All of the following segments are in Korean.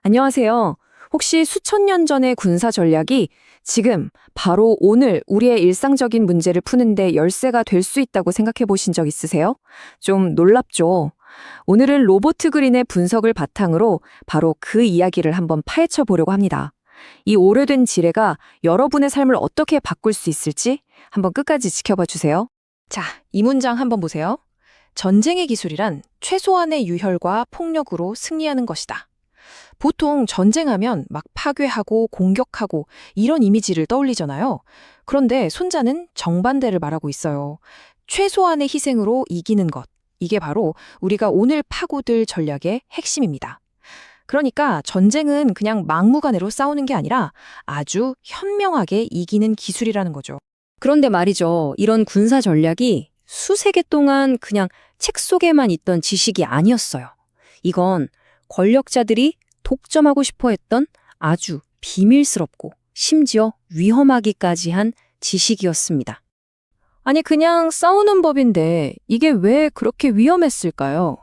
안녕하세요. 혹시 수천 년 전의 군사 전략이 지금 바로 오늘 우리의 일상적인 문제를 푸는데 열쇠가 될 수 있다고 생각해 보신 적 있으세요? 좀 놀랍죠? 오늘은 로버트 그린의 분석을 바탕으로 바로 그 이야기를 한번 파헤쳐 보려고 합니다. 이 오래된 지뢰가 여러분의 삶을 어떻게 바꿀 수 있을지 한번 끝까지 지켜봐 주세요. 자, 이 문장 한번 보세요. 전쟁의 기술이란 최소한의 유혈과 폭력으로 승리하는 것이다. 보통 전쟁하면 막 파괴하고 공격하고 이런 이미지를 떠올리잖아요. 그런데 손자는 정반대를 말하고 있어요. 최소한의 희생으로 이기는 것. 이게 바로 우리가 오늘 파고들 전략의 핵심입니다. 그러니까 전쟁은 그냥 막무가내로 싸우는 게 아니라 아주 현명하게 이기는 기술이라는 거죠. 그런데 말이죠. 이런 군사 전략이 수세기 동안 그냥 책 속에만 있던 지식이 아니었어요. 이건 권력자들이 독점하고 싶어 했던 아주 비밀스럽고 심지어 위험하기까지 한 지식이었습니다. 아니, 그냥 싸우는 법인데 이게 왜 그렇게 위험했을까요?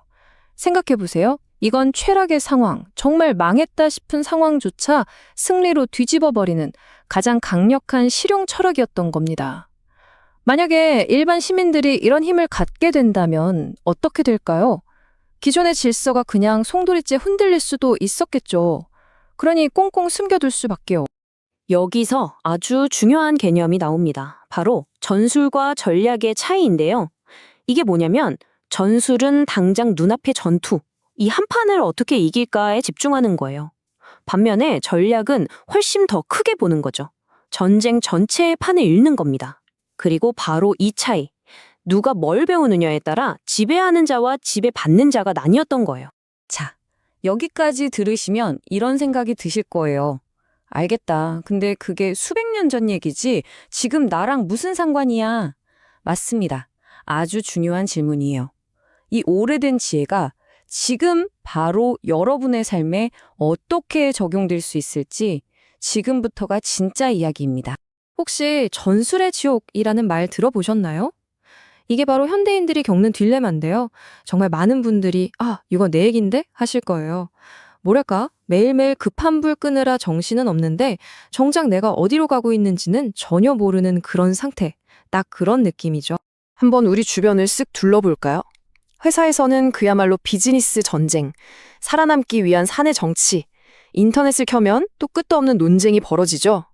생각해 보세요. 이건 최악의 상황, 정말 망했다 싶은 상황조차 승리로 뒤집어버리는 가장 강력한 실용 철학이었던 겁니다. 만약에 일반 시민들이 이런 힘을 갖게 된다면 어떻게 될까요? 기존의 질서가 그냥 송두리째 흔들릴 수도 있었겠죠. 그러니 꽁꽁 숨겨둘 수밖에요. 여기서 아주 중요한 개념이 나옵니다. 바로 전술과 전략의 차이인데요. 이게 뭐냐면 전술은 당장 눈앞의 전투, 이 한 판을 어떻게 이길까에 집중하는 거예요. 반면에 전략은 훨씬 더 크게 보는 거죠. 전쟁 전체의 판을 읽는 겁니다. 그리고 바로 이 차이. 누가 뭘 배우느냐에 따라 지배하는 자와 지배받는 자가 나뉘었던 거예요. 자, 여기까지 들으시면 이런 생각이 드실 거예요. 알겠다. 근데 그게 수백 년 전 얘기지 지금 나랑 무슨 상관이야? 맞습니다. 아주 중요한 질문이에요. 이 오래된 지혜가 지금 바로 여러분의 삶에 어떻게 적용될 수 있을지 지금부터가 진짜 이야기입니다. 혹시 전술의 지옥이라는 말 들어보셨나요? 이게 바로 현대인들이 겪는 딜레마인데요. 정말 많은 분들이 이거 내 얘긴데? 하실 거예요. 뭐랄까? 매일매일 급한 불 끄느라 정신은 없는데 정작 내가 어디로 가고 있는지는 전혀 모르는 그런 상태. 딱 그런 느낌이죠. 한번 우리 주변을 쓱 둘러볼까요? 회사에서는 그야말로 비즈니스 전쟁, 살아남기 위한 사내 정치, 인터넷을 켜면 또 끝도 없는 논쟁이 벌어지죠.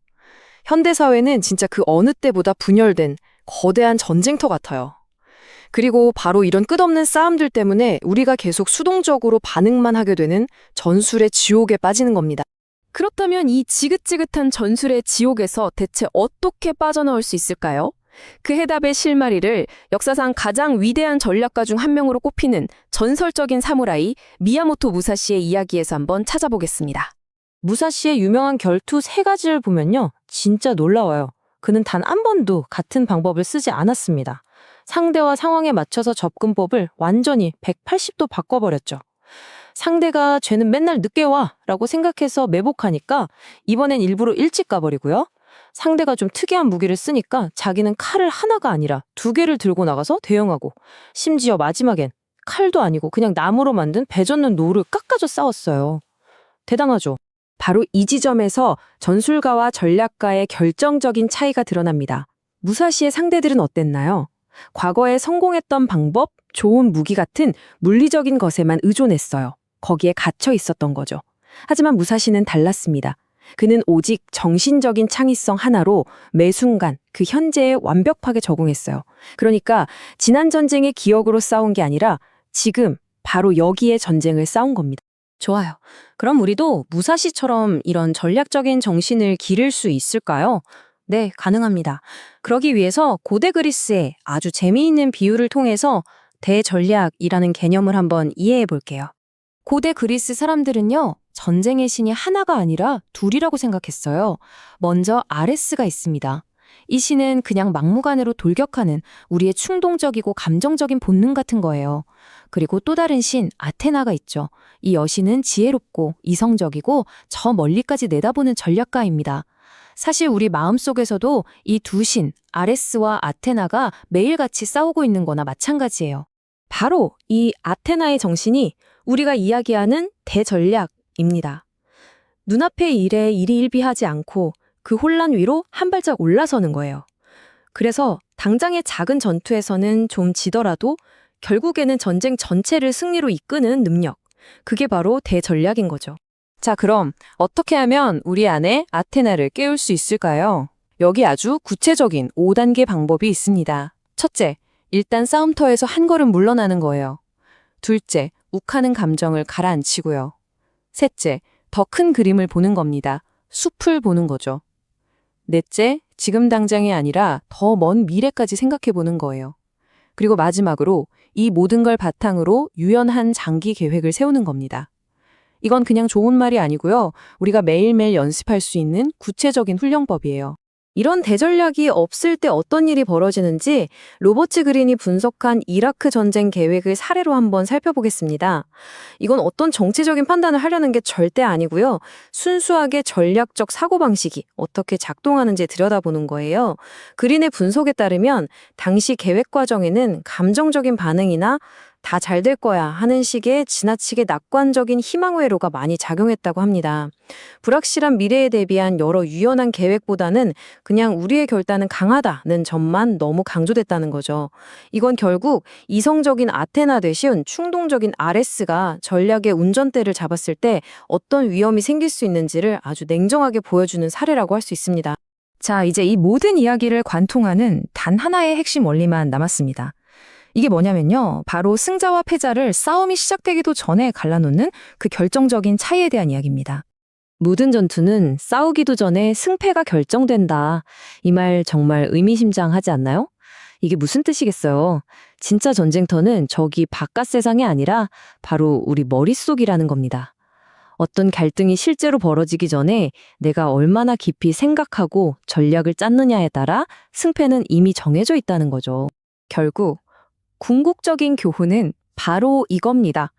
현대사회는 진짜 그 어느 때보다 분열된 거대한 전쟁터 같아요. 그리고 바로 이런 끝없는 싸움들 때문에 우리가 계속 수동적으로 반응만 하게 되는 전술의 지옥에 빠지는 겁니다. 그렇다면 이 지긋지긋한 전술의 지옥에서 대체 어떻게 빠져나올 수 있을까요? 그 해답의 실마리를 역사상 가장 위대한 전략가 중 한 명으로 꼽히는 전설적인 사무라이 미야모토 무사시의 이야기에서 한번 찾아보겠습니다. 무사시의 유명한 결투 3가지를 보면요. 진짜 놀라워요. 그는 단 한 번도 같은 방법을 쓰지 않았습니다. 상대와 상황에 맞춰서 접근법을 완전히 180도 바꿔버렸죠. 상대가 쟤는 맨날 늦게 와 라고 생각해서 매복하니까 이번엔 일부러 일찍 가버리고요. 상대가 좀 특이한 무기를 쓰니까 자기는 칼을 하나가 아니라 2개를 들고 나가서 대응하고 심지어 마지막엔 칼도 아니고 그냥 나무로 만든 배 젓는 노를 깎아줘 싸웠어요. 대단하죠? 바로 이 지점에서 전술가와 전략가의 결정적인 차이가 드러납니다. 무사시의 상대들은 어땠나요? 과거에 성공했던 방법, 좋은 무기 같은 물리적인 것에만 의존했어요. 거기에 갇혀 있었던 거죠. 하지만 무사시는 달랐습니다. 그는 오직 정신적인 창의성 하나로 매 순간 그 현재에 완벽하게 적응했어요. 그러니까 지난 전쟁의 기억으로 싸운 게 아니라 지금 바로 여기에 전쟁을 싸운 겁니다. 좋아요. 그럼 우리도 무사시처럼 이런 전략적인 정신을 기를 수 있을까요? 네, 가능합니다. 그러기 위해서 고대 그리스의 아주 재미있는 비유를 통해서 대전략이라는 개념을 한번 이해해 볼게요. 고대 그리스 사람들은요, 전쟁의 신이 하나가 아니라 둘이라고 생각했어요. 먼저 아레스가 있습니다. 이 신은 그냥 막무가내로 돌격하는 우리의 충동적이고 감정적인 본능 같은 거예요. 그리고 또 다른 신, 아테나가 있죠. 이 여신은 지혜롭고 이성적이고 저 멀리까지 내다보는 전략가입니다. 사실 우리 마음속에서도 이 두 신, 아레스와 아테나가 매일같이 싸우고 있는 거나 마찬가지예요. 바로 이 아테나의 정신이 우리가 이야기하는 대전략입니다. 눈앞의 일에 일희일비하지 않고 그 혼란 위로 한 발짝 올라서는 거예요. 그래서 당장의 작은 전투에서는 좀 지더라도 결국에는 전쟁 전체를 승리로 이끄는 능력. 그게 바로 대전략인 거죠. 자, 그럼 어떻게 하면 우리 안에 아테나를 깨울 수 있을까요? 여기 아주 구체적인 5단계 방법이 있습니다. 첫째, 일단 싸움터에서 한 걸음 물러나는 거예요. 둘째, 욱하는 감정을 가라앉히고요. 셋째, 더 큰 그림을 보는 겁니다. 숲을 보는 거죠. 넷째, 지금 당장이 아니라 더 먼 미래까지 생각해 보는 거예요. 그리고 마지막으로 이 모든 걸 바탕으로 유연한 장기 계획을 세우는 겁니다. 이건 그냥 좋은 말이 아니고요. 우리가 매일매일 연습할 수 있는 구체적인 훈련법이에요. 이런 대전략이 없을 때 어떤 일이 벌어지는지 로버트 그린이 분석한 이라크 전쟁 계획을 사례로 한번 살펴보겠습니다. 이건 어떤 정치적인 판단을 하려는 게 절대 아니고요. 순수하게 전략적 사고방식이 어떻게 작동하는지 들여다보는 거예요. 그린의 분석에 따르면 당시 계획 과정에는 감정적인 반응이나 다 잘 될 거야 하는 식의 지나치게 낙관적인 희망 회로가 많이 작용했다고 합니다. 불확실한 미래에 대비한 여러 유연한 계획보다는 그냥 우리의 결단은 강하다는 점만 너무 강조됐다는 거죠. 이건 결국 이성적인 아테나 대신 충동적인 아레스가 전략의 운전대를 잡았을 때 어떤 위험이 생길 수 있는지를 아주 냉정하게 보여주는 사례라고 할 수 있습니다. 자, 이제 이 모든 이야기를 관통하는 단 하나의 핵심 원리만 남았습니다. 이게 뭐냐면요. 바로 승자와 패자를 싸움이 시작되기도 전에 갈라놓는 그 결정적인 차이에 대한 이야기입니다. 모든 전투는 싸우기도 전에 승패가 결정된다. 이 말 정말 의미심장하지 않나요? 이게 무슨 뜻이겠어요? 진짜 전쟁터는 저기 바깥 세상이 아니라 바로 우리 머릿속이라는 겁니다. 어떤 갈등이 실제로 벌어지기 전에 내가 얼마나 깊이 생각하고 전략을 짰느냐에 따라 승패는 이미 정해져 있다는 거죠. 결국 궁극적인 교훈은 바로 이겁니다.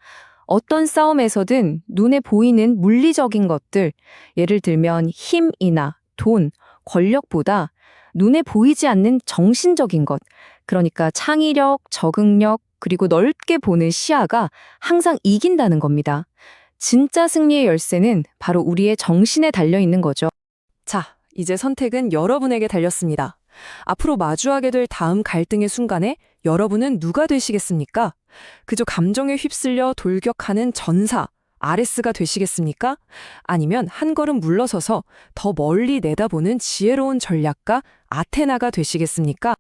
어떤 싸움에서든 눈에 보이는 물리적인 것들, 예를 들면 힘이나 돈, 권력보다 눈에 보이지 않는 정신적인 것, 그러니까 창의력, 적응력, 그리고 넓게 보는 시야가 항상 이긴다는 겁니다. 진짜 승리의 열쇠는 바로 우리의 정신에 달려 있는 거죠. 자, 이제 선택은 여러분에게 달렸습니다. 앞으로 마주하게 될 다음 갈등의 순간에 여러분은 누가 되시겠습니까? 그저 감정에 휩쓸려 돌격하는 전사, 아레스가 되시겠습니까? 아니면 한 걸음 물러서서 더 멀리 내다보는 지혜로운 전략가 아테나가 되시겠습니까?